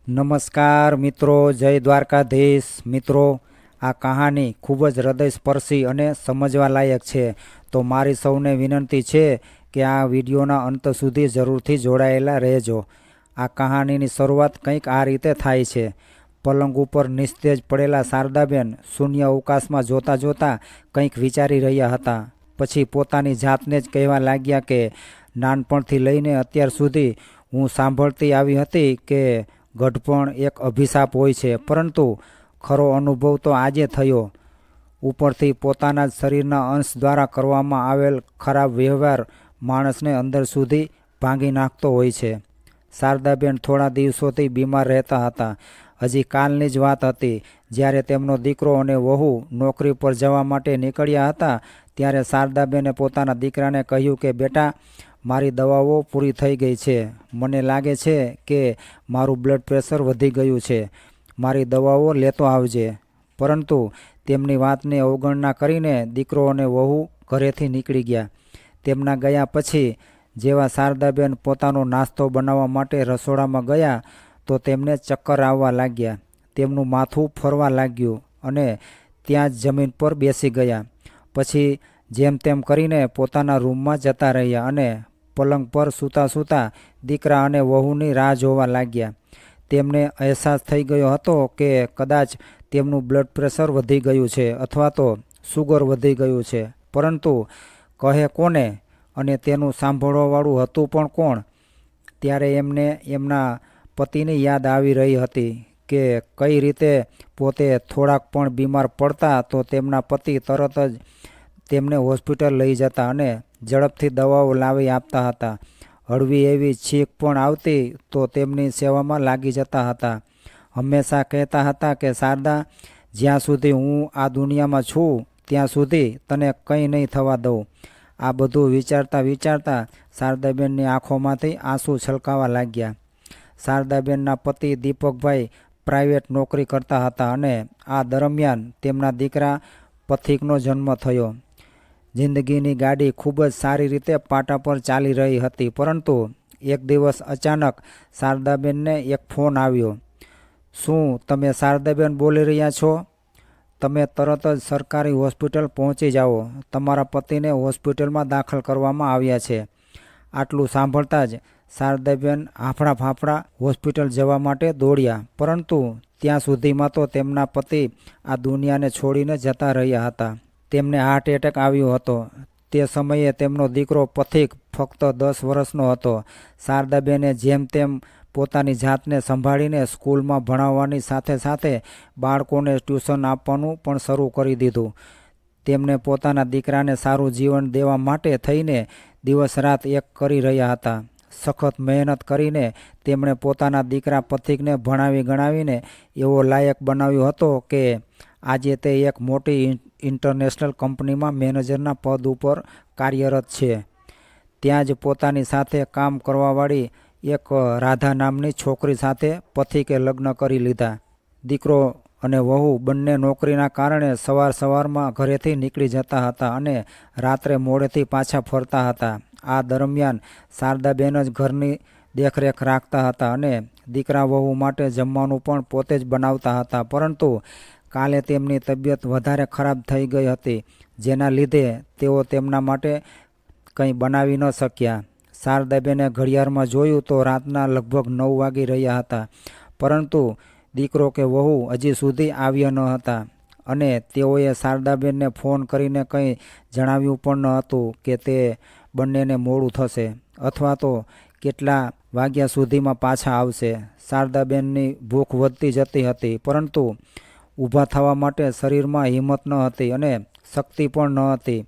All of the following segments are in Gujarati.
નમસ્કાર મિત્રો, જય દ્વારકાધીશ મિત્રો. આ કહાની ખૂબ જ હૃદયસ્પર્શી અને સમજવા લાયક છે. તો મારી સૌને વિનંતી છે કે આ વિડીયોના અંત સુધી જરૂરથી જોડાયેલા રહેજો. આ કહાનીની શરૂઆત કંઈક આ રીતે થાય છે. પલંગ ઉપર નિસ્તેજ પડેલા શારદાબેન શૂન્ય અવકાશમાં જોતા જોતા કંઈક વિચારી રહ્યા હતા. પછી પોતાની જાતને જ કહેવા લાગ્યા કે નાનપણથી લઈને અત્યાર સુધી હું સાંભળતી આવી હતી કે ગઢપણ એક અભિશાપ હોય છે, પરંતુ ખરો અનુભવ તો આજે થયો. ઉપરથી પોતાના જ શરીરના અંશ દ્વારા કરવામાં આવેલ ખરાબ વ્યવહાર માણસને અંદર સુધી ભાંગી નાખતો હોય છે. શારદાબેન થોડા દિવસોથી બીમાર રહેતા હતા. હજી કાલની જ વાત હતી, જ્યારે તેમનો દીકરો અને વહુ નોકરી પર જવા માટે નીકળ્યા હતા. ત્યારે શારદાબેને પોતાના દીકરાને કહ્યું કે બેટા, મારી દવાઓ પૂરી થઈ ગઈ છે. મને લાગે છે કે મારું બ્લડ પ્રેશર વધી ગયું છે. મારી દવાઓ લેતો આવજે. પરંતુ તેમની વાતને અવગણના કરીને દીકરો અને વહુ ઘરેથી નીકળી ગયા. તેમના ગયા પછી જેવા શારદાબેન પોતાનો નાસ્તો બનાવવા માટે રસોડામાં ગયા તો તેમને ચક્કર આવવા લાગ્યા. તેમનું માથું ફરવા લાગ્યું અને ત્યાં જ જમીન પર બેસી ગયા. પછી જેમ તેમ કરીને પોતાના રૂમમાં જતા રહ્યા અને પલંગ પર સૂતા સૂતા દીકરા અને વહુની રાહ જોવા લાગ્યા. તેમને અહેસાસ થઈ ગયો હતો કે કદાચ તેમનું બ્લડ પ્રેશર વધી ગયું છે અથવા તો સુગર વધી ગયું છે, પરંતુ કહે કોને અને તેનું સાંભળવાવાળું હતું પણ કોણ? ત્યારે એમને એમના પતિની યાદ આવી રહી હતી કે કઈ રીતે પોતે થોડાક પણ બીમાર પડતા તો તેમના પતિ તરત જ તેમને હોસ્પિટલ લઈ જતા અને ઝડપથી દવાઓ લાવી આપતા હતા. હળવી એવી છીંક પણ આવતી તો તેમની સેવામાં લાગી જતા હતા. હંમેશા કહેતા હતા કે શારદા, જ્યાં સુધી હું આ દુનિયામાં છું ત્યાં સુધી તને કંઈ નહીં થવા દઉં. આ બધું વિચારતા વિચારતા શારદાબેનની આંખોમાંથી આંસુ છલકાવા લાગ્યા. શારદાબેનના પતિ દીપકભાઈ પ્રાઇવેટ નોકરી કરતા હતા અને આ દરમિયાન તેમના દીકરા પથિકનો જન્મ થયો. જિંદગીની ગાડી ખૂબ જ સારી રીતે પાટા પર ચાલી રહી હતી, પરંતુ એક દિવસ અચાનક શારદાબેનને એક ફોન આવ્યો. શું તમે શારદાબેન બોલી રહ્યા છો? તમે તરત જ સરકારી હોસ્પિટલ પહોંચી જાઓ. તમારા પતિને હોસ્પિટલમાં દાખલ કરવામાં આવ્યા છે. આટલું સાંભળતા જ શારદાબેન હાંફળા ફાંફળા હોસ્પિટલ જવા માટે દોડ્યા, પરંતુ ત્યાં સુધીમાં તો તેમના પતિ આ દુનિયાને છોડીને જતા રહ્યા હતા. તેમને હાર્ટ એટેક આવ્યો હતો. તે સમયે તેમનો દીકરો પથિક ફક્ત 10 વર્ષનો હતો. શારદાબેને જેમ તેમ પોતાની જાતને સંભાળીને સ્કૂલમાં ભણાવવાની સાથે સાથે બાળકોને ટ્યુશન આપવાનું પણ શરૂ કરી દીધું. તેમને પોતાના દીકરાને સારું જીવન દેવા માટે થઈને દિવસ રાત એક કરી રહ્યા હતા. સખત મહેનત કરીને તેમણે પોતાના દીકરા પથિકને ભણાવી ગણાવીને એવો લાયક બનાવ્યો હતો કે આજે તે એક મોટી ઇન્ટરનેશનલ કંપનીમાં મેનેજરના પદ ઉપર કાર્યરત છે. ત્યાં જ પોતાની સાથે કામ કરવાવાળી એક રાધા નામની છોકરી સાથે પથિકે લગ્ન કરી લીધા. દીકરો અને વહુ બંને નોકરીના કારણે સવારમાં ઘરેથી નીકળી જતા હતા અને રાત્રે મોડેથી પાછા ફરતા હતા. આ દરમિયાન શારદાબેન જ ઘરની દેખરેખ રાખતા હતા અને દીકરા વહુ માટે જમવાનું પણ પોતે જ બનાવતા હતા. પરંતુ કાલે તેમની તબિયત વધારે ખરાબ થઈ ગઈ હતી, જેના લીધે તેઓ તેમના માટે કંઈ બનાવી ન શક્યા. શારદાબેને ઘડિયાળમાં જોયું તો રાતના લગભગ 9 વાગી રહ્યા હતા, પરંતુ દીકરો કે વહુ હજી સુધી આવ્યા ન હતા અને તેઓએ શારદાબેનને ફોન કરીને કંઈ જણાવ્યું પણ ન હતું કે તે બંનેને મોડું થશે અથવા તો કેટલા વાગ્યા સુધીમાં પાછા આવશે. શારદાબેનની ભૂખ વધતી જતી હતી, પરંતુ ઊભા થવા માટે શરીરમાં હિંમત ન હતી અને શક્તિ પણ ન હતી.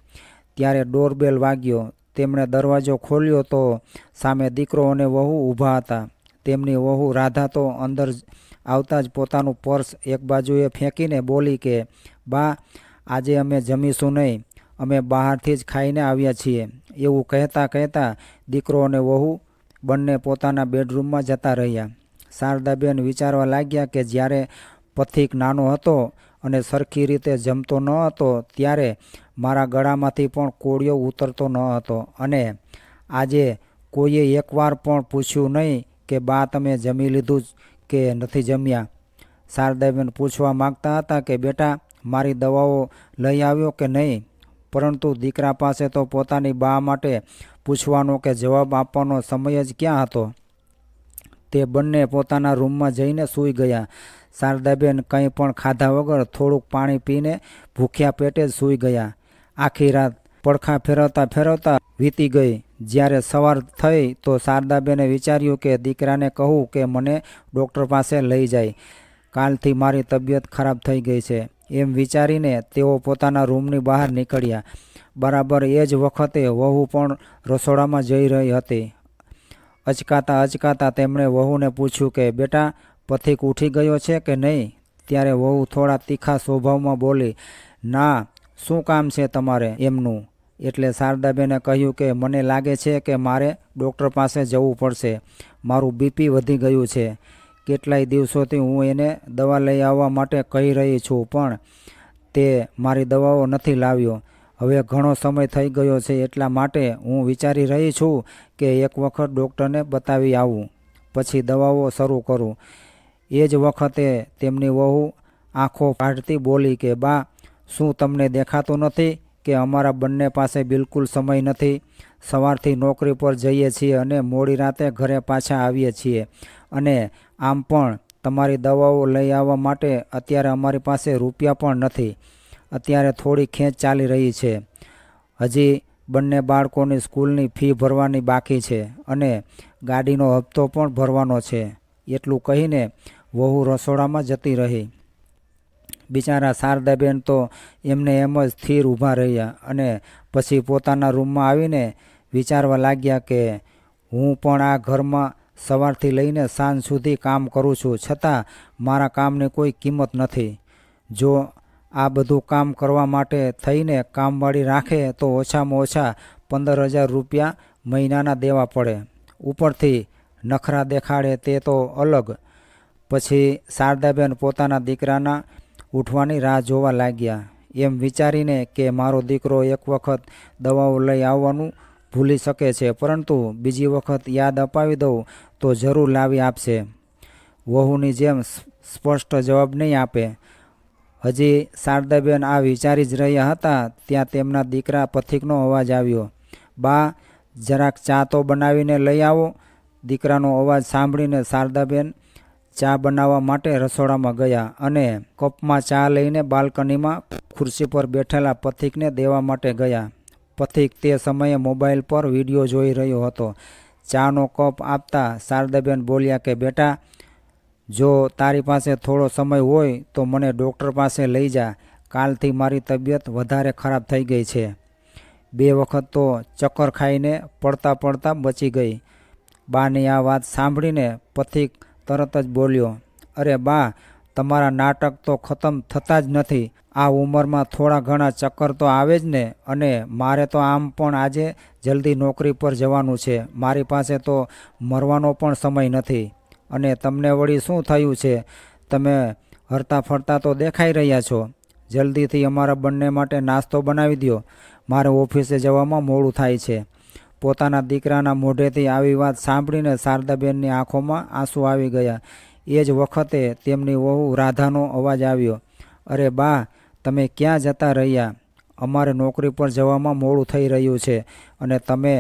ત્યારે ડોરબેલ વાગ્યો. તેમણે દરવાજો ખોલ્યો તો સામે દીકરો અને વહુ ઊભા હતા. તેમની વહુ રાધા તો અંદર આવતા જ પોતાનું પર્સ એક બાજુએ ફેંકીને બોલી કે બા, આજે અમે જમીશું નહીં, અમે બહારથી જ ખાઈને આવ્યા છીએ. એવું કહેતા કહેતા દીકરો અને વહુ બંને પોતાના બેડરૂમમાં જતા રહ્યા. શારદાબેન વિચારવા લાગ્યા કે જ્યારે પથિક નાનો હતો અને સરખી રીતે જમતો ન હતો ત્યારે મારા ગળામાંથી પણ કોળિયો ઉતરતો ન હતો અને આજે કોઈએ એકવાર પણ પૂછ્યું નહીં કે બા તમે જમી લીધું કે નથી જમ્યા? શારદાબેન પૂછવા માગતા હતા કે બેટા મારી દવાઓ લઈ આવ્યો કે નહીં, પરંતુ દીકરા પાસે તો પોતાની બા માટે પૂછવાનો કે જવાબ આપવાનો સમય જ ક્યાં હતો. તે બંને પોતાના રૂમમાં જઈને સૂઈ ગયા. શારદાબેન કંઈ પણ ખાધા વગર થોડુંક પાણી પીને ભૂખ્યા પેટે જ સૂઈ ગયા. આખી રાત પડખા ફેરવતા ફેરવતા વીતી ગઈ. જ્યારે સવાર થઈ તો શારદાબેને વિચાર્યું કે દીકરાને કહું કે મને ડૉક્ટર પાસે લઈ જાય. કાલથી મારી તબિયત ખરાબ થઈ ગઈ છે, એમ વિચારીને તેઓ પોતાના રૂમની બહાર નીકળ્યા. બરાબર એ જ વખતે વહુ પણ રસોડામાં જઈ રહી હતી. અચકાતા તેમણે વહુને પૂછ્યું કે બેટા પથિક ઉઠી ગયો છે કે નહીં? ત્યારે વહુ થોડા તીખા સ્વભાવમાં બોલી, ના, શું કામ છે તમારે એમનું? એટલે શારદાબેને કહ્યું કે મને લાગે છે કે મારે ડૉક્ટર પાસે જવું પડશે. મારું બીપી વધી ગયું છે. કેટલાય દિવસોથી હું એને દવા લઈ આવવા માટે કહી રહી છું, પણ તે મારી દવાઓ નથી લાવ્યો. હવે ઘણો સમય થઈ ગયો છે, એટલા માટે હું વિચારી રહી છું કે એક વખત ડૉક્ટરને બતાવી આવું, પછી દવાઓ શરૂ કરું. એ જ વખતે તેમની વહુ આંખો કાઢતી બોલી કે બા, શું તમને દેખાતું નથી કે અમારા બંને પાસે બિલકુલ સમય નથી? સવારથી નોકરી પર જઈએ છીએ અને મોડી રાતે ઘરે પાછા આવીએ છીએ, અને આમ પણ તમારી દવાઓ લઈ આવવા માટે અત્યારે અમારી પાસે રૂપિયા પણ નથી. અત્યારે થોડી ખેંચ ચાલી રહી છે. હજી બંને બાળકોની સ્કૂલની ફી ભરવાની બાકી છે અને ગાડીનો હપ્તો પણ ભરવાનો છે. એટલું કહીને વહુ રસોડામાં જતી રહી. બિચારા શારદાબેન તો એમને એમ જ સ્થિર ઊભા રહ્યા અને પછી પોતાના રૂમમાં આવીને વિચારવા લાગ્યા કે હું પણ આ ઘરમાં સવારથી લઈને સાંજ સુધી કામ કરું છું, છતાં મારા કામની કોઈ કિંમત નથી. જો આ બધું કામ કરવા માટે થઈને કામવાળી રાખે તો ઓછામાં ઓછા 15,000 રૂપિયા મહિનાના દેવા પડે. ઉપરથી નખરા દેખાડે તે તો અલગ. પછી શારદાબેન પોતાના દીકરાના ઉઠવાની રાહ જોવા લાગ્યા. એમ વિચારીને કે મારો દીકરો એક વખત દવાઓ લઈ આવવાનું ભૂલી શકે છે, પરંતુ બીજી વખત યાદ અપાવી દઉં તો જરૂર લાવી આપશે. વહુની જેમ સ્પષ્ટ જવાબ નહીં આપે. હજી શારદાબેન આ વિચારી જ રહ્યા હતા ત્યાં તેમના દીકરા પથિકનો અવાજ આવ્યો, બા જરાક ચા તો બનાવીને લઈ આવો. દીકરાનો અવાજ સાંભળીને શારદાબેન ચા બનાવવા માટે રસોડામાં ગયા અને કપમાં ચા લઈને બાલ્કનીમાં ખુરશી પર બેઠેલા પથિકને દેવા માટે ગયા. પથિક તે સમયે મોબાઈલ પર વિડીયો જોઈ રહ્યો હતો. ચાનો કપ આપતા શારદાબેન બોલ્યા કે બેટા, જો તારી પાસે થોડો સમય હોય તો મને ડૉક્ટર પાસે લઈ જા. કાલથી મારી તબિયત વધારે ખરાબ થઈ ગઈ છે. 2 વખત તો ચક્કર ખાઈને પડતા પડતા બચી ગઈ. બાની આ વાત સાંભળીને પથિક તરત જ બોલ્યો, અરે બા, તમારા નાટક તો ખતમ થતા જ નથી. આ ઉંમરમાં થોડા ઘણા ચક્કર તો આવે જ ને, અને મારે તો આમ પણ આજે જલ્દી નોકરી પર જવાનું છે. મારી પાસે તો મરવાનો પણ સમય નથી. અને તમને વળી શું થયું છે? તમે હરતા ફરતા તો દેખાઈ રહ્યા છો. જલ્દીથી અમારા બંને માટે નાસ્તો બનાવી દો. મારે ઓફિસે જવામાં મોડું થાય છે. પોતાના દીકરાના મોઢેથી આવી વાત સાંભળીને શારદાબેનની આંખોમાં આંસુ આવી ગયા. એ જ વખતે તેમની વહુ રાધાનો અવાજ આવ્યો, અરે બા, તમે ક્યાં જતા રહ્યા? અમારે નોકરી પર જવામાં મોડું થઈ રહ્યું છે અને તમે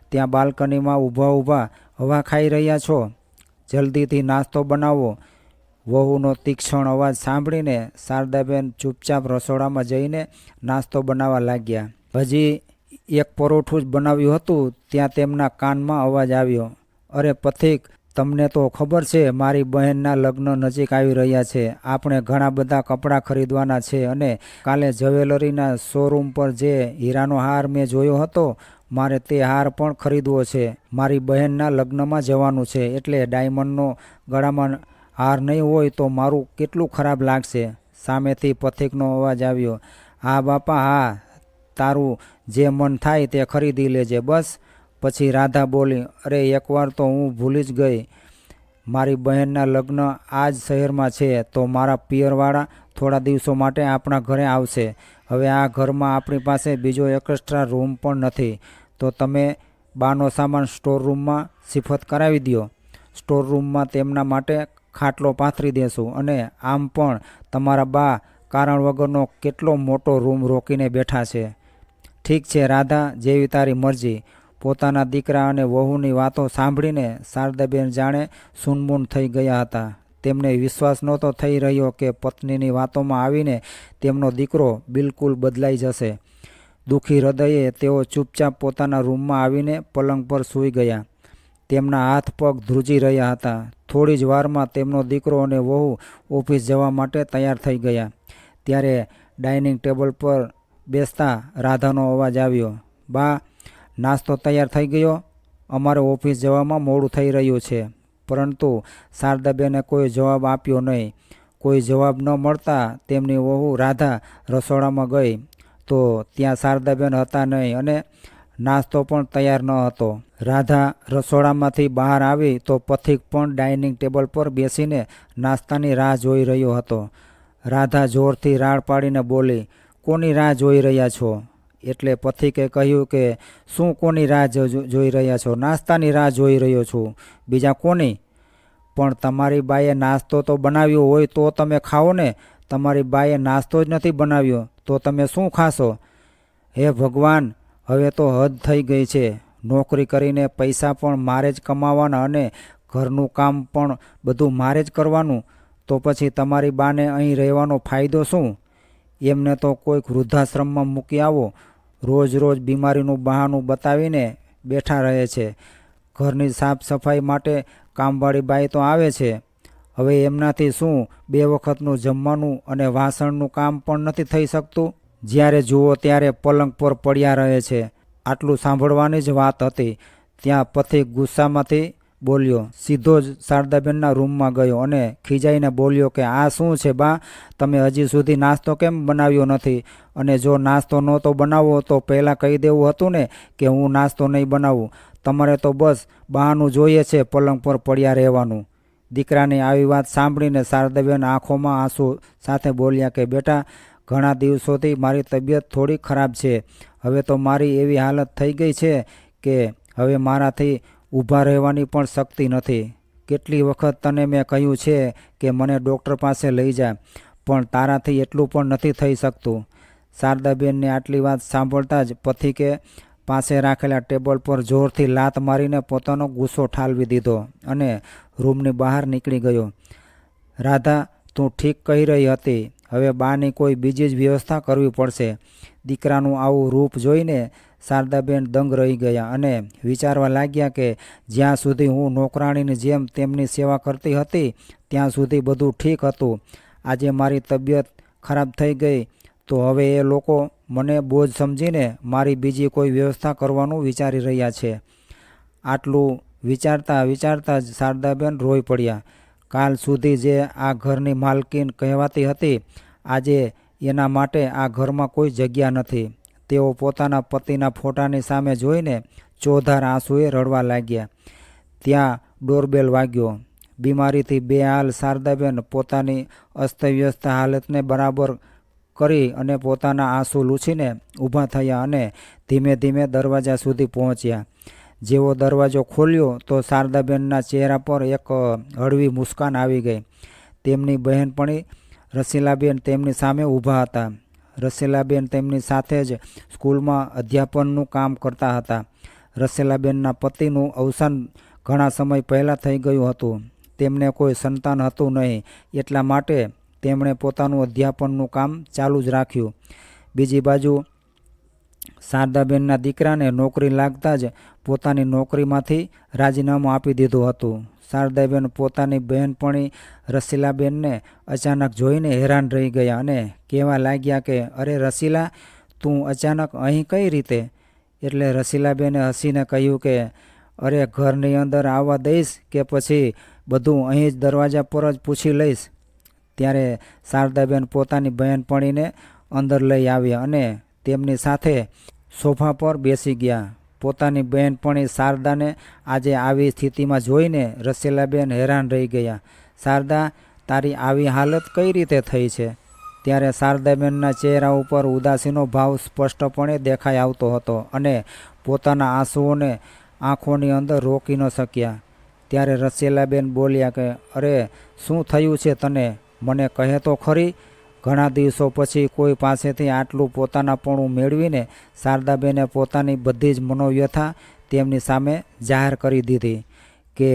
ત્યાં બાલ્કનીમાં ઊભા હવા ખાઈ રહ્યા છો. જલ્દીથી નાસ્તો બનાવો. વહુનો તીક્ષ્ણ અવાજ સાંભળીને શારદાબેન ચૂપચાપ રસોડામાં જઈને નાસ્તો બનાવવા લાગ્યા. હજી એક પરોઠું જ બનાવ્યું હતું ત્યાં તેમના કાનમાં અવાજ આવ્યો, અરે પથિક, તમને તો ખબર છે મારી બહેનના લગ્ન નજીક આવી રહ્યા છે. આપણે ઘણા બધા કપડાં ખરીદવાના છે અને કાલે જ્વેલરીના શોરૂમ પર જે હીરાનો હાર મેં જોયો હતો, મારે તે હાર પણ ખરીદવો છે. મારી બહેનના લગ્નમાં જવાનું છે, એટલે ડાયમંડનો ગળામાં હાર નહીં હોય તો મારું કેટલું ખરાબ લાગશે. સામેથી પથિકનો અવાજ આવ્યો, હા બાપા હા, તારું જે મન થાય તે ખરીદી લેજે બસ. પછી રાધા બોલી, અરે એકવાર તો હું ભૂલી જ ગઈ. મારી બહેનના લગ્ન આ જ શહેરમાં છે, તો મારા પિયરવાળા થોડા દિવસો માટે આપણા ઘરે આવશે. હવે આ ઘરમાં આપણી પાસે બીજો એક્સ્ટ્રા રૂમ પણ નથી, તો તમે બાનો સામાન સ્ટોર રૂમમાં શિફ્ટ કરાવી દો. સ્ટોરરૂમમાં તેમના માટે ખાટલો પાથરી દેશું અને આમ પણ તમારા બા કારણ વગરનો કેટલો મોટો રૂમ રોકીને બેઠા છે. ઠીક છે રાધા, જેવી તારી મરજી. પોતાના દીકરા અને વહુની વાતો સાંભળીને શારદાબેન જાણે સૂનમૂન થઈ ગયા હતા. તેમને વિશ્વાસ નહોતો થઈ રહ્યો કે પત્નીની વાતોમાં આવીને તેમનો દીકરો બિલકુલ બદલાઈ જશે. દુઃખી હૃદયે તેઓ ચૂપચાપ પોતાના રૂમમાં આવીને પલંગ પર સૂઈ ગયા. તેમના હાથ પગ ધ્રુજી રહ્યા હતા. થોડી જ વારમાં તેમનો દીકરો અને વહુ ઓફિસ જવા માટે તૈયાર થઈ ગયા. ત્યારે ડાઇનિંગ ટેબલ પર બેસતા રાધાનો અવાજ આવ્યો. બા, નાસ્તો તૈયાર થઈ ગયો? અમારે ઓફિસ જવામાં મોડું થઈ રહ્યું છે. પરંતુ શારદાબેને કોઈ જવાબ આપ્યો નહીં. કોઈ જવાબ ન મળતા તેમની વહુ રાધા રસોડામાં ગઈ તો ત્યાં શારદાબેન હતા નહીં અને નાસ્તો પણ તૈયાર ન હતો. રાધા રસોડામાંથી બહાર આવી તો પથિક પણ ડાઇનિંગ ટેબલ પર બેસીને નાસ્તાની રાહ જોઈ રહ્યો હતો. રાધા જોરથી રાડ પાડીને બોલી, કોની રાહ જોઈ રહ્યા છો? એટલે પથિકે કહ્યું કે શું કોની રાહ જોઈ રહ્યા છો? નાસ્તાની રાહ જોઈ રહ્યો છું. બીજા કોની? પણ તમારી બાએ નાસ્તો તો બનાવ્યો હોય તો તમે ખાઓ ને. તમારી બાએ નાસ્તો જ નથી બનાવ્યો તો તમે શું ખાશો? હે ભગવાન, હવે તો હદ થઈ ગઈ છે. નોકરી કરીને પૈસા પણ મારે જ કમાવાના અને ઘરનું કામ પણ બધું મારે જ કરવાનું. તો પછી તમારી બાને અહીં રહેવાનો ફાયદો શું? એમને તો કોઈક વૃદ્ધાશ્રમમાં મૂકી આવો. રોજ રોજ બીમારીનું બહાનું બતાવીને બેઠા રહે છે. ઘરની સાફ સફાઈ માટે કામવાળી બાઈ તો આવે છે. હવે એમનાથી શું 2 વખતનું જમવાનું અને વાસણનું કામ પણ નથી થઈ શકતું? જ્યારે જુઓ ત્યારે પલંગ પર પડ્યા રહે છે. આટલું સાંભળવાની જ વાત હતી. ત્યાં પથિક ગુસ્સામાંથી બોલ્યો. સીધો જ શારદાબેનના રૂમમાં ગયો અને ખીજાઈને બોલ્યો કે આ શું છે બા? તમે હજી સુધી નાસ્તો કેમ બનાવ્યો નથી? અને જો નાસ્તો નહોતો બનાવવો તો પહેલાં કહી દેવું હતું ને કે હું નાસ્તો નહીં બનાવું. તમારે તો બસ બહાનું જોઈએ છે પલંગ પર પડ્યા રહેવાનું. દીકરાની આવી વાત સાંભળીને શારદાબેન આંખોમાં આંસુ સાથે બોલ્યા કે બેટા, ઘણા દિવસોથી મારી તબિયત થોડી ખરાબ છે. હવે તો મારી એવી હાલત થઈ ગઈ છે કે હવે મારાથી ઊભા રહેવાની પણ શક્તિ નથી. કેટલી વખત તને મેં કહ્યું છે કે મને ડૉક્ટર પાસે લઈ જા, પણ તારાથી એટલું પણ નથી થઈ શકતું. શારદાબેનની આટલી વાત સાંભળતા જ પથિકે પાસે રાખેલા ટેબલ પર જોરથી લાત મારીને પોતાનો ગુસ્સો ઠાલવી દીધો અને રૂમની બહાર નીકળી ગયો. રાધા, તું ઠીક કહી રહી હતી. હવે બાની કોઈ બીજી જ વ્યવસ્થા કરવી પડશે. દીકરાનું આવું રૂપ જોઈને શારદાબેન દંગ રહી ગયા અને વિચારવા લાગ્યા કે જ્યાં સુધી હું નોકરાણીની જેમ તેમની સેવા કરતી હતી ત્યાં સુધી બધું ઠીક હતું. આજે મારી તબિયત ખરાબ થઈ ગઈ તો હવે એ લોકો મને બોજ સમજીને મારી બીજી કોઈ વ્યવસ્થા કરવાનું વિચારી રહ્યા છે. આટલું વિચારતા વિચારતા જ શારદાબેન રોઈ પડ્યા. કાલ સુધી જે આ ઘરની માલકીન કહેવાતી હતી, આજે એના માટે આ ઘરમાં કોઈ જગ્યા નથી. તેઓ પોતાના પતિના ફોટાની સામે જોઈને ચોધાર આંસુએ રડવા લાગ્યા. ત્યાં ડોરબેલ વાગ્યો. બીમારીથી બેહાલ શારદાબેન પોતાની અસ્તવ્યસ્ત હાલતને બરાબર કરી અને પોતાના આંસુ લૂછીને ઊભા થયા અને ધીમે ધીમે દરવાજા સુધી પહોંચ્યા. જેવો દરવાજો ખોલ્યો તો શારદાબેનના ચહેરા પર એક હળવી મુસ્કાન આવી ગઈ. તેમની બહેનપણી રસીલાબેન તેમની સામે ઊભા હતા. રસીલાબેન તેમની સાથે જ સ્કૂલમાં અધ્યાપનનું કામ કરતા હતા. રસીલાબેનના પતિનું અવસાન ઘણા સમય પહેલાં થઈ ગયું હતું. તેમને કોઈ સંતાન હતું નહીં, એટલા માટે તેમણે પોતાનું અધ્યાપનનું કામ ચાલુ જ રાખ્યું. બીજી બાજુ શારદાબેનના દીકરાને નોકરી લાગતા જ પોતાની નોકરીમાંથી રાજીનામું આપી દીધું હતું. શારદાબેન પોતાની બહેનપણી રસીલાબેનને અચાનક જોઈને હેરાન રહી ગયા અને કહેવા લાગ્યા કે અરે રસીલા, તું અચાનક અહીં કઈ રીતે? એટલે રસીલાબેને હસીને કહ્યું કે અરે ઘરની અંદર આવવા દઈશ કે પછી બધું અહીં જ દરવાજા પર જ પૂછી લઈશ. ત્યારે શારદાબેન પોતાની બહેનપણીને અંદર લઈ આવ્યા અને તેમની સાથે સોફા પર બેસી ગયા. પોતાની બહેનપણી શારદાને આજે આવી સ્થિતિમાં જોઈને રસીલાબેન હેરાન રહી ગયા. શારદા, તારી આવી હાલત કઈ રીતે થઈ છે? ત્યારે શારદાબેનના ચહેરા ઉપર ઉદાસીનો ભાવ સ્પષ્ટપણે દેખાઈ આવતો હતો અને પોતાના આંસુઓને આંખોની અંદર રોકી ન શક્યા. ત્યારે રસીલાબેન બોલ્યા કે અરે શું થયું છે તને, મને કહે તો ખરી. ઘણા દિવસો પછી કોઈ પાસેથી આટલું પોતાનાપણું મેળવીને શારદાબેને પોતાની બધી જ મનોવ્યથા તેમની સામે જાહેર કરી દીધી કે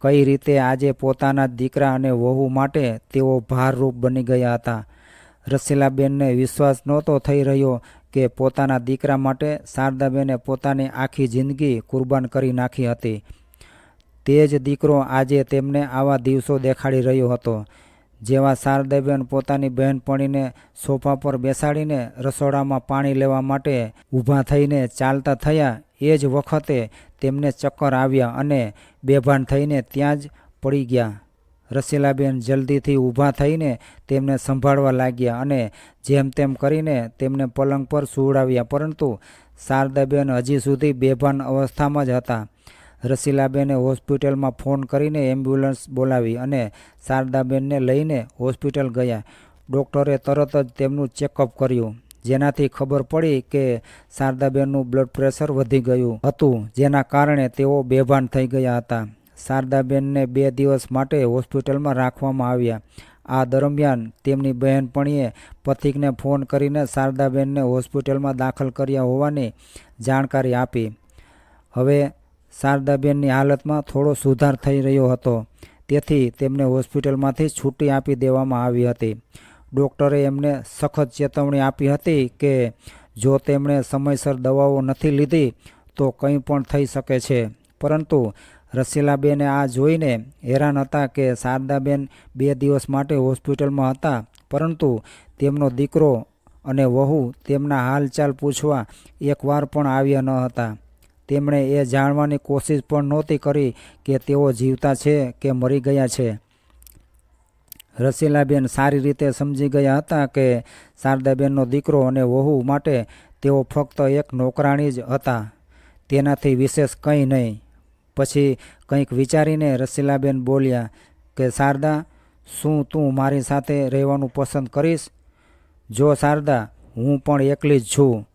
કઈ રીતે આજે પોતાના દીકરા અને વહુ માટે તેઓ ભારરૂપ બની ગયા હતા. રસીલાબેનને વિશ્વાસ નહોતો થઈ રહ્યો કે પોતાના દીકરા માટે શારદાબેને પોતાની આખી જિંદગી કુરબાન કરી નાખી હતી. તે જ દીકરો આજે તેમને આવા દિવસો દેખાડી રહ્યો હતો. જેવા શારદાબેન પોતાની બહેનપણીને સોફા પર બેસાડીને રસોડામાં પાણી લેવા માટે ઊભા થઈને ચાલતા થયા, એ જ વખતે તેમને ચક્કર આવ્યા અને બેભાન થઈને ત્યાં જ પડી ગયા. રસીલાબેન જલ્દીથી ઊભા થઈને તેમને સંભાળવા લાગ્યા અને જેમ તેમ કરીને તેમને પલંગ પર સુવડાવ્યા, પરંતુ શારદાબેન હજી સુધી બેભાન અવસ્થામાં જ હતા. રસીલાબેને હોસ્પિટલમાં ફોન કરીને એમ્બ્યુલન્સ બોલાવી અને શારદાબેનને લઈને હોસ્પિટલ ગયા. ડૉક્ટરે તરત જ તેમનું ચેકઅપ કર્યું, જેનાથી ખબર પડી કે શારદાબેનનું બ્લડ પ્રેશર વધી ગયું હતું, જેના કારણે તેઓ બેભાન થઈ ગયા હતા. શારદાબેનને 2 દિવસ માટે હોસ્પિટલમાં રાખવામાં આવ્યા. આ દરમિયાન તેમની બહેનપણીએ પથિકને ફોન કરીને શારદાબેનને હોસ્પિટલમાં દાખલ કર્યા હોવાની જાણકારી આપી. હવે શારદાબેનની હાલતમાં થોડો સુધાર થઈ રહ્યો હતો, તેથી તેમને હોસ્પિટલમાંથી છૂટી આપી દેવામાં આવી હતી. ડૉક્ટરે એમને સખત ચેતવણી આપી હતી કે જો તેમણે સમયસર દવાઓ નથી લીધી તો કંઈ પણ થઈ શકે છે. પરંતુ રસીલાબેને આ જોઈને હેરાન હતા કે શારદાબેન 2 દિવસ માટે હોસ્પિટલમાં હતા, પરંતુ તેમનો દીકરો અને વહુ તેમના હાલચાલ પૂછવા એકવાર પણ આવ્યા ન હતા. તેમણે એ જાણવાની કોશિશ પણ નહોતી કરી કે તેઓ જીવતા છે કે મરી ગયા છે. રસીલાબેન સારી રીતે સમજી ગયા હતા કે શારદાબેનનો દીકરો અને વહુ માટે તેઓ ફક્ત એક નોકરાણી જ હતા, તેનાથી વિશેષ કંઈ નહીં. પછી કંઈક વિચારીને રસીલાબેન બોલ્યા કે શારદા, શું તું મારી સાથે રહેવાનું પસંદ કરીશ? જો શારદા, હું પણ એકલી જ છું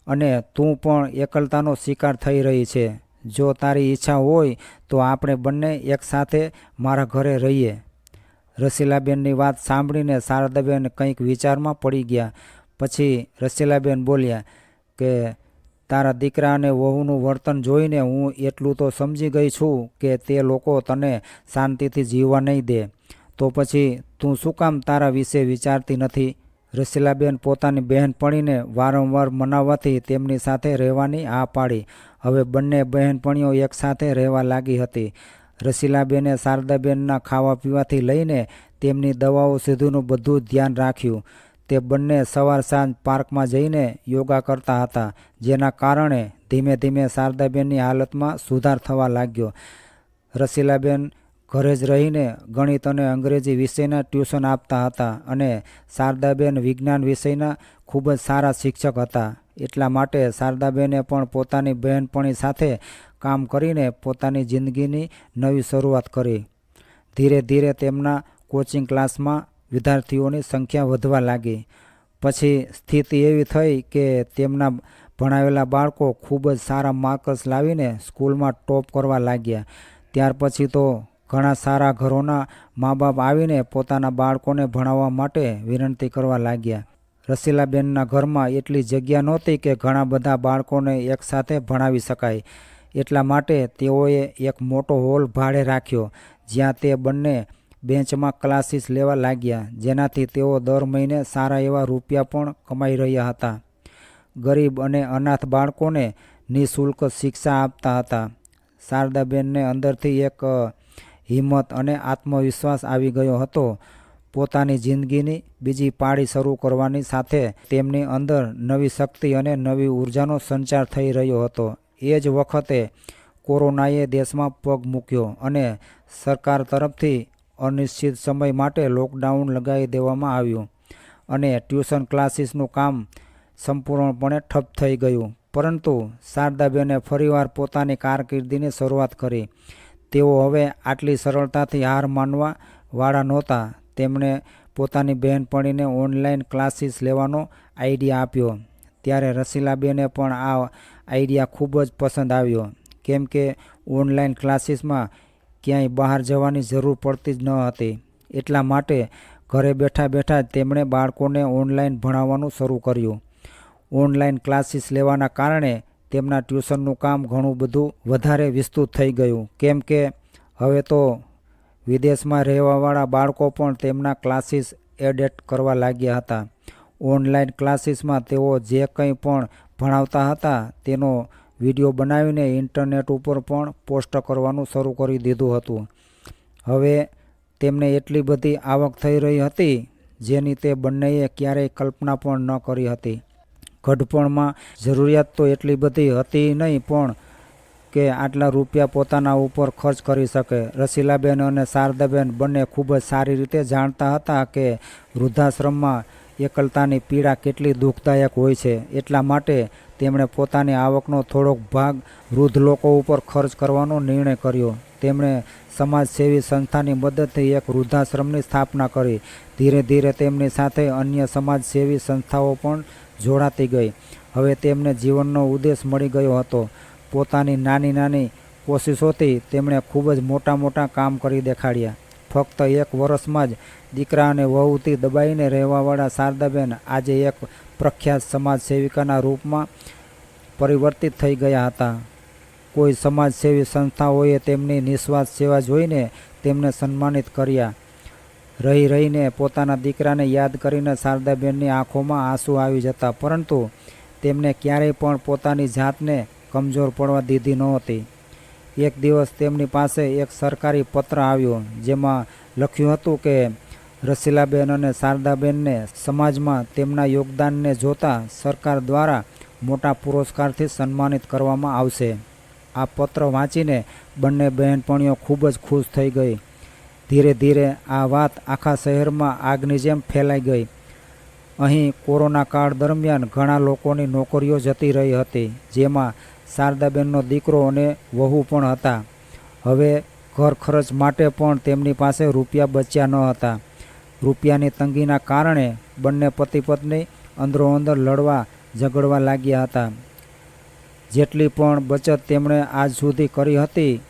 અને તું પણ એકલતાનો શિકાર થઈ રહી છે. જો તારી ઈચ્છા હોય તો આપણે બંને એકસાથે મારા ઘરે રહીએ. રસીલાબેનની વાત સાંભળીને શારદાબેન કંઈક વિચારમાં પડી ગયા. પછી રસીલાબેન બોલ્યા કે તારા દીકરા અને વહુનું વર્તન જોઈને હું એટલું તો સમજી ગઈ છું કે તે લોકો તને શાંતિથી જીવવા નહીં દે. તો પછી તું શું કામ તારા વિશે વિચારતી નથી? રસીલાબેન પોતાની બહેનપણીને વારંવાર મનાવવાથી તેમની સાથે રહેવાની હા પાડી. હવે બંને બહેનપણીઓ એકસાથે રહેવા લાગી હતી. રસીલાબેને શારદાબેનના ખાવા પીવાથી લઈને તેમની દવાઓ સુધીનું બધું ધ્યાન રાખ્યું. તે બંને સવાર સાંજ પાર્કમાં જઈને યોગા કરતા હતા, જેના કારણે ધીમે ધીમે શારદાબેનની હાલતમાં સુધાર થવા લાગ્યો. રસીલાબેન ઘરે જ રહીને ગણિત અને અંગ્રેજી વિષયના ટ્યુશન આપતા હતા અને શારદાબેન વિજ્ઞાન વિષયના ખૂબ જ સારા શિક્ષક હતા. એટલા માટે શારદાબેને પણ પોતાની બહેનપણી સાથે કામ કરીને પોતાની જિંદગીની નવી શરૂઆત કરી. ધીરે ધીરે તેમના કોચિંગ ક્લાસમાં વિદ્યાર્થીઓની સંખ્યા વધવા લાગી. પછી સ્થિતિ એવી થઈ કે તેમના ભણાવેલા બાળકો ખૂબ જ સારા માર્ક્સ લાવીને સ્કૂલમાં ટોપ કરવા લાગ્યા. ત્યાર પછી તો ઘણા સારા ઘરોના મા બાપ આવીને પોતાના બાળકોને ભણાવવા માટે વિનંતી કરવા લાગ્યા. રસીલાબેનના ઘરમાં એટલી જગ્યા નહોતી કે ઘણા બધા બાળકોને એકસાથે ભણાવી શકાય. એટલા માટે તેઓએ એક મોટો હોલ ભાડે રાખ્યો, જ્યાં તે બંને બેન્ચમાં ક્લાસીસ લેવા લાગ્યા, જેનાથી તેઓ દર મહિને સારા એવા રૂપિયા પણ કમાઈ રહ્યા હતા. ગરીબ અને અનાથ બાળકોને નિઃશુલ્ક શિક્ષા આપતા હતા. શારદાબેનને અંદરથી એક હિંમત અને આત્મવિશ્વાસ આવી ગયો હતો. પોતાની જિંદગીની બીજી પાળી શરૂ કરવાની સાથે તેમની અંદર નવી શક્તિ અને નવી ઉર્જાનો સંચાર થઈ રહ્યો હતો. એ જ વખતે કોરોનાએ દેશમાં પગ મૂક્યો અને સરકાર તરફથી અનિશ્ચિત સમય માટે લોકડાઉન લગાવી દેવામાં આવ્યું અને ટ્યુશન ક્લાસીસનું કામ સંપૂર્ણપણે ઠપ થઈ ગયું. પરંતુ શારદાબેને ફરીવાર પોતાની કારકિર્દીની શરૂઆત કરી. તેઓ હવે આટલી સરળતાથી હાર માનવા વાળા નહોતા. તેમણે પોતાની બહેનપણીને ઓનલાઈન ક્લાસીસ લેવાનો આઈડિયા આપ્યો. ત્યારે રસીલાબેને પણ આ આઈડિયા ખૂબ જ પસંદ આવ્યો, કેમ કે ઓનલાઈન ક્લાસીસમાં ક્યાંય બહાર જવાની જરૂર પડતી જ ન હતી. એટલા માટે ઘરે બેઠા બેઠા જ તેમણે બાળકોને ઓનલાઈન ભણાવવાનું શરૂ કર્યું. ઓનલાઈન ક્લાસીસ લેવાના કારણે તેમના ટ્યુશનનું કામ ઘણું બધું વધારે વિસ્તૃત થઈ ગયું, કેમ કે હવે તો વિદેશમાં રહેવાવાળા બાળકો પણ તેમના ક્લાસીસ એડેપ્ટ કરવા લાગ્યા હતા. ઓનલાઈન ક્લાસીસમાં તેઓ જે કંઈ પણ ભણાવતા હતા તેનો વિડીયો બનાવીને ઇન્ટરનેટ ઉપર પણ પોસ્ટ કરવાનું શરૂ કરી દીધું હતું. હવે તેમને એટલી બધી આવક થઈ રહી હતી જેની તે બંનેએ ક્યારેય કલ્પના પણ ન કરી હતી. ગઢપણમાં જરૂરિયાત તો એટલી બધી હતી નહીં પણ કે આટલા રૂપિયા પોતાના ઉપર ખર્ચ કરી શકે. રસીલાબેન અને શારદાબેન બંને ખૂબ જ સારી રીતે જાણતા હતા કે વૃદ્ધાશ્રમમાં એકલતાની પીડા કેટલી દુઃખદાયક હોય છે. એટલા માટે તેમણે પોતાની આવકનો થોડોક ભાગ વૃદ્ધ લોકો ઉપર ખર્ચ કરવાનો નિર્ણય કર્યો. તેમણે સમાજસેવી સંસ્થાની મદદથી એક વૃદ્ધાશ્રમની સ્થાપના કરી. ધીરે ધીરે તેમની સાથે અન્ય સમાજસેવી સંસ્થાઓ પણ જોડાતી ગઈ. હવે તેમને જીવનનો ઉદ્દેશ મળી ગયો હતો. પોતાની નાની નાની કોશિશોથી તેમણે ખૂબ જ મોટા મોટા કામ કરી દેખાડ્યા. ફક્ત 1 વર્ષમાં જ દીકરા અને વહુથી દબાઈને રહેવાવાળા શારદાબેન આજે એક પ્રખ્યાત સમાજસેવિકાના રૂપમાં પરિવર્તિત થઈ ગયા હતા. કોઈ સમાજસેવી સંસ્થાઓએ તેમની નિસ્વાર્થ સેવા જોઈને તેમને સન્માનિત કર્યા. રહી રહીને પોતાના દીકરાને યાદ કરીને શારદાબેનની આંખોમાં આંસુ આવી જતા, પરંતુ તેમને ક્યારેય પણ પોતાની જાતને કમજોર પડવા દીધી નહોતી. એક દિવસ તેમની પાસે એક સરકારી પત્ર આવ્યો જેમાં લખ્યું હતું કે રસીલાબેન અને શારદાબેનને સમાજમાં તેમના યોગદાનને જોતા સરકાર દ્વારા મોટા પુરસ્કારથી સન્માનિત કરવામાં આવશે. આ પત્ર વાંચીને બંને બહેનપણીઓ ખૂબ જ ખુશ થઈ ગઈ. ધીરે ધીરે આ વાત આખા શહેરમાં આગની જેમ ફેલાઈ ગઈ. અહીં કોરોના કાળ દરમિયાન ઘણા લોકોની નોકરીઓ જતી રહી હતી, જેમાં શારદાબેનનો દીકરો અને વહુ પણ હતા. હવે ઘર ખર્ચ માટે પણ તેમની પાસે રૂપિયા બચ્યા ન હતા. રૂપિયાની તંગીના કારણે બંને પતિ પત્ની અંદરોઅંદર લડવા ઝઘડવા લાગ્યા હતા. જેટલી પણ બચત તેમણે આજ સુધી કરી હતી,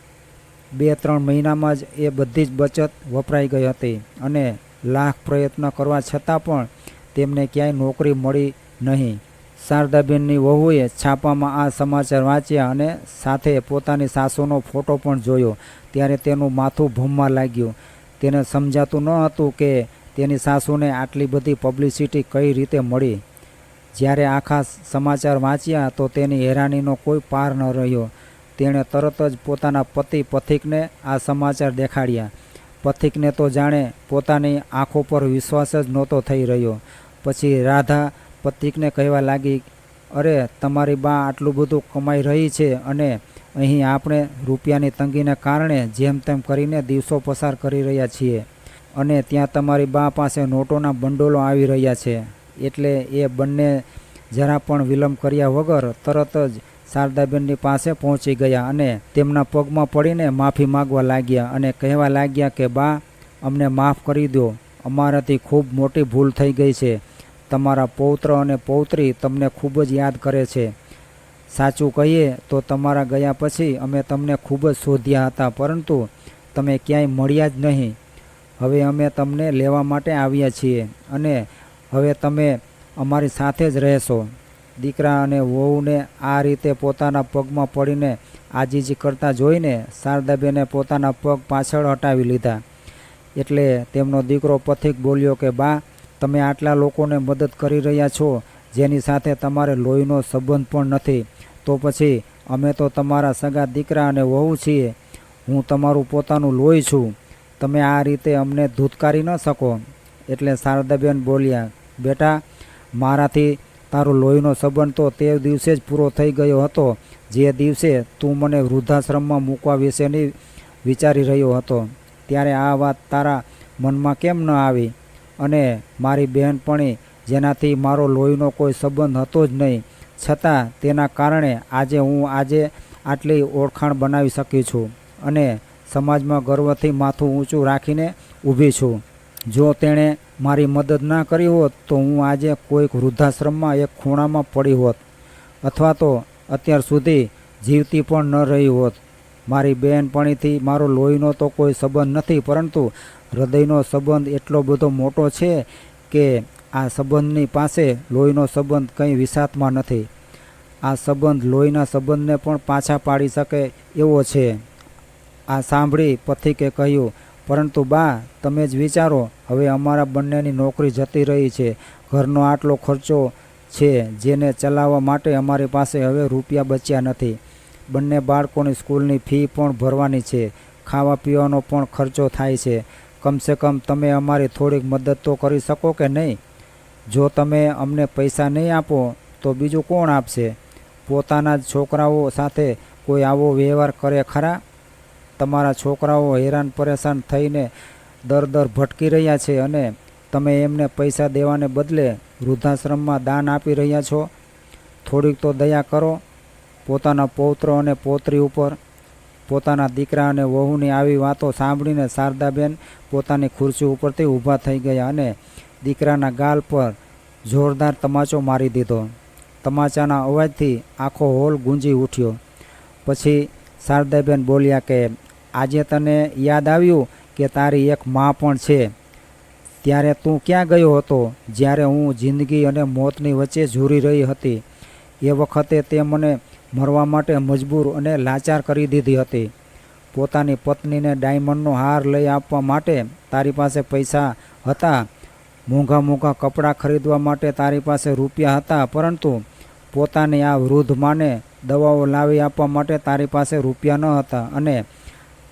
2-3 મહિનામાં જ એ બધી જ બચત વપરાઈ ગઈ હતી અને લાખ પ્રયત્ન કરવા છતાં પણ તેમને ક્યાંય નોકરી મળી નહીં. શારદાબેનની વહુએ છાપામાં આ સમાચાર વાંચ્યા અને સાથે પોતાની સાસુનો ફોટો પણ જોયો ત્યારે તેનું માથું ભમવા લાગ્યું. તેને સમજાતું ન હતું કે તેની સાસુને આટલી બધી પબ્લિસિટી કઈ રીતે મળી. જ્યારે આખા સમાચાર વાંચ્યા તો તેની હેરાનીનો કોઈ પાર ન રહ્યો. તેણે તરત જ પોતાના પથિકને આ સમાચાર દેખાડ્યા. પથિકને તો જાણે પોતાની આંખો પર વિશ્વાસ જ નહોતો થઈ રહ્યો. પછી રાધા પથિકને કહેવા લાગી, અરે તમારી બા આટલું બધું કમાઈ રહી છે અને અહીં આપણે રૂપિયાની તંગીને કારણે જેમ તેમ કરીને દિવસો પસાર કરી રહ્યા છીએ અને ત્યાં તમારી બા પાસે નોટોના બંડોલો આવી રહ્યા છે. એટલે એ બંને જરા પણ વિલંબ કર્યા વગર તરત જ શારદાબેનની પાસે પહોંચી ગયા અને તેમના પગમાં પડીને માફી માગવા લાગ્યા અને કહેવા લાગ્યા કે બા, અમને માફ કરી દો. અમારાથી ખૂબ મોટી ભૂલ થઈ ગઈ છે. તમારા પૌત્ર અને પૌત્રી તમને ખૂબ જ યાદ કરે છે. સાચું કહીએ તો તમારા ગયા પછી અમે તમને ખૂબ જ શોધ્યા હતા, પરંતુ તમે ક્યાંય મળ્યા જ નહીં. હવે અમે તમને લેવા માટે આવ્યા છીએ અને હવે તમે અમારી સાથે જ રહેશો. દીકરા અને વહુને આ રીતે પોતાના પગમાં પડીને આજીજી કરતા જોઈને શારદાબેને પોતાના પગ પાછળ હટાવી લીધા. એટલે તેમનો દીકરો પથિક બોલ્યો કે બા, તમે આટલા લોકોને મદદ કરી રહ્યા છો જેની સાથે તમારે લોહીનો સંબંધ પણ નથી, તો પછી અમે તો તમારા સગા દીકરા અને વહુ છીએ. હું તમારું પોતાનું લોહી છું. તમે આ રીતે અમને ધૂતકારી ન શકો. એટલે શારદાબેન બોલ્યા, બેટા, મારાથી તારું લોહીનો સંબંધ તો તે દિવસે જ પૂરો થઈ ગયો હતો જે દિવસે તું મને વૃદ્ધાશ્રમમાં મૂકવા વિશેની વિચારી રહ્યો હતો. ત્યારે આ વાત તારા મનમાં કેમ ન આવી? અને મારી બહેનપણી જેનાથી મારો લોહીનો કોઈ સંબંધ હતો જ નહીં, છતાં તેના કારણે આજે હું આટલી ઓળખાણ બનાવી શકી છું અને સમાજમાં ગર્વથી માથું ઊંચું રાખીને ઊભી છું. જો તેણે મારી મદદ ના કરી હોત તો હું આજે કોઈક વૃદ્ધાશ્રમમાં એક ખૂણામાં પડી હોત, અથવા તો અત્યાર સુધી જીવતી પણ ન રહી હોત. મારી બહેનપણીથી મારો લોહીનો તો કોઈ સંબંધ નથી, પરંતુ હૃદયનો સંબંધ એટલો બધો મોટો છે કે આ સંબંધની પાસે લોહીનો સંબંધ કંઈ વિસાતમાં નથી. આ સંબંધ લોહીના સંબંધને પણ પાછા પાડી શકે એવો છે. આ સાંભળી પથિકે કહ્યું, પરંતુ બા, તમે જ વિચારો, હવે અમારા બંનેની નોકરી જતી રહી છે, ઘરનો આટલો ખર્ચો છે જેને ચલાવવા માટે અમારી પાસે હવે રૂપિયા બચ્યા નથી. બંને બાળકોની સ્કૂલની ફી પણ ભરવાની છે, ખાવા પીવાનો પણ ખર્ચો થાય છે. કમસે કમ તમે અમારી થોડીક મદદ તો કરી શકો કે નહીં? જો તમે અમને પૈસા નહીં આપો તો બીજું કોણ આપશે? પોતાના જ છોકરાઓ સાથે કોઈ આવો વ્યવહાર કરે ખરા? તમારા છોકરાઓ હેરાન પરેશાન થઈને દર ભટકી રહ્યા છે અને તમે એમને પૈસા દેવાને બદલે વૃદ્ધાશ્રમમાં દાન આપી રહ્યા છો. થોડીક તો દયા કરો પોતાના પૌત્ર અને પૌત્રી ઉપર. પોતાના દીકરા અને વહુની આવી વાતો સાંભળીને શારદાબેન પોતાની ખુરશી ઉપરથી ઊભા થઈ ગયા અને દીકરાના ગાલ પર જોરદાર તમાચો મારી દીધો. તમાચાના અવાજથી આખો હોલ ગુંજી ઉઠ્યો. પછી શારદાબેન બોલ્યા કે આજે તને યાદ આવ્યું કે તારી એક માં પણ છે. ત્યારે તું ક્યાં ગયો હતો જ્યારે હું જિંદગી અને મોતની વચ્ચે ઝૂરી રહી હતી? એ વખતે તે મને મરવા માટે મજબૂર અને લાચાર કરી દીધી હતી. પોતાની પત્નીને ડાયમંડનો હાર લઈ આપવા માટે તારી પાસે પૈસા હતા, મોંઘા કપડાં ખરીદવા માટે તારી પાસે રૂપિયા હતા, પરંતુ પોતાની આ વૃદ્ધ માને દવાઓ લાવી આપવા માટે તારી પાસે રૂપિયા ન હતા. અને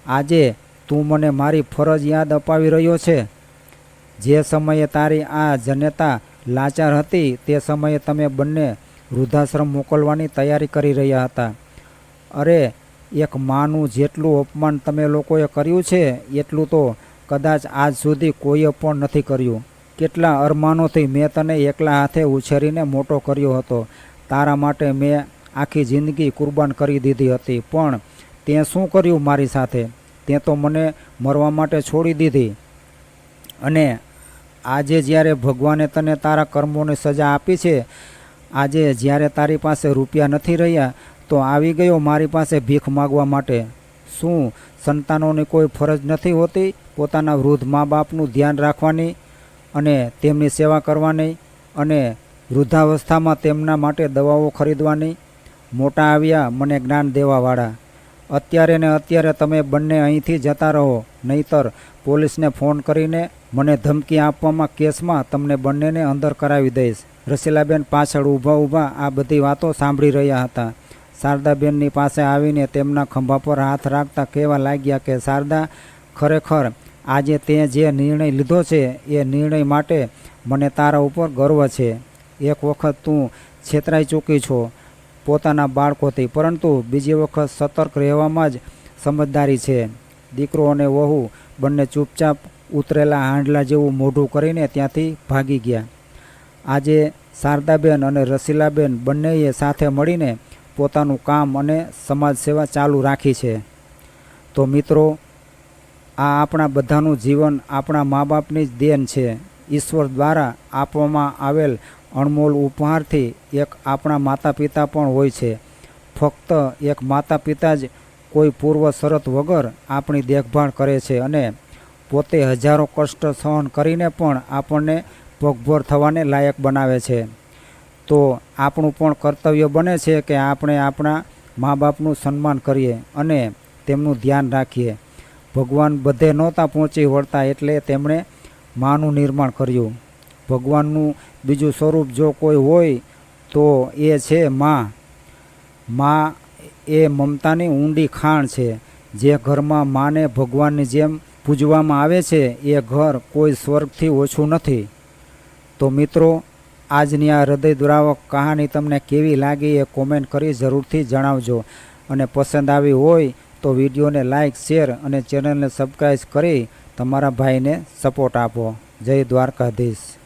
આજે તું મને મારી ફરજ યાદ અપાવી રહ્યો છે. જે સમયે તારી આ જનેતા લાચાર હતી તે સમયે તમે બંને વૃદ્ધાશ્રમ મોકલવાની તૈયારી કરી રહ્યા હતા. અરે, એક માનું જેટલું અપમાન તમે લોકોએ કર્યું છે એટલું તો કદાચ આજ સુધી કોઈએ પણ નથી કર્યું. કેટલા અરમાનોથી મેં તને એકલા હાથે ઉછેરીને મોટો કર્યો હતો. તારા માટે મેં આખી જિંદગી કુરબાન કરી દીધી હતી, પણ તે શું કર્યું મારી સાથે? તે તો મને મરવા માટે છોડી દીધી. અને આજે જ્યારે ભગવાને તને તારા કર્મોની સજા આપી છે, આજે જ્યારે તારી પાસે રૂપિયા નથી રહ્યા, તો આવી ગયો મારી પાસે ભીખ માગવા માટે. શું સંતાનોની કોઈ ફરજ નથી હોતી પોતાના વૃદ્ધ મા બાપનું ધ્યાન રાખવાની અને તેમની સેવા કરવાની અને વૃદ્ધાવસ્થામાં તેમના માટે દવાઓ ખરીદવાની? મોટા આવ્યા મને જ્ઞાન દેવાવાળા. અત્યારે ને અત્યારે તમે બંને અહીંથી જતા રહો, નહીતર પોલીસને ફોન કરીને મને ધમકી આપવામાં કેસમાં તમને બંનેને અંદર કરાવી દઈશ. રસીલાબેન પાછળ ઊભા આ બધી વાતો સાંભળી રહ્યા હતા. શારદાબેનની પાસે આવીને તેમના ખંભા પર હાથ રાખતા કહેવા લાગ્યા કે શારદા, ખરેખર આજે તે જે નિર્ણય લીધો છે એ નિર્ણય માટે મને તારા ઉપર ગર્વ છે. એક વખત તું છેતરાઈ ચૂકી છો પોતાના બાળકોથી, પરંતુ બીજી વખત સતર્ક રહેવામાં જ સમજદારી છે. દીકરો અને વહુ બંને ચૂપચાપ ઉતરેલા હાંડલા જેવું મોઢું કરીને ત્યાંથી ભાગી ગયા. આજે શારદાબેન અને રસીલાબેન બંનેએ સાથે મળીને પોતાનું કામ અને સમાજ સેવા ચાલુ રાખી છે. તો મિત્રો, આ આપણા બધાનું જીવન આપણા મા બાપની જ દેન છે. ઈશ્વર દ્વારા આપવામાં આવેલ અણમોલ ઉપહારથી એક આપણા માતા પિતા પણ હોય છે. ફક્ત એક માતા પિતા જ કોઈ પૂર્વ શરત વગર આપણી દેખભાળ કરે છે અને પોતે હજારો કષ્ટ સહન કરીને પણ આપણને પગભર થવાને લાયક બનાવે છે. તો આપણું પણ કર્તવ્ય બને છે કે આપણે આપણા મા બાપનું સન્માન કરીએ અને તેમનું ધ્યાન રાખીએ. ભગવાન બધે નહોતા પહોંચી વળતા એટલે તેમણે માનું નિર્માણ કર્યું. ભગવાનનું બીજું સ્વરૂપ જો કોઈ હોય તો એ છે મા. મા એ મમતાની ઊંડી ખાણ છે. જે ઘરમાં માને ભગવાનની જેમ પૂજવામાં આવે છે એ ઘર કોઈ સ્વર્ગથી ઓછું નથી. તો મિત્રો, આજની આ હૃદયદ્રાવક કહાની તમને કેવી લાગી એ કોમેન્ટ કરી જરૂરથી જણાવજો. અને પસંદ આવી હોય તો વિડીયોને લાઇક, શેર અને ચેનલને સબસ્ક્રાઈબ કરી તમારા ભાઈને સપોર્ટ આપો. જય દ્વારકાધીશ.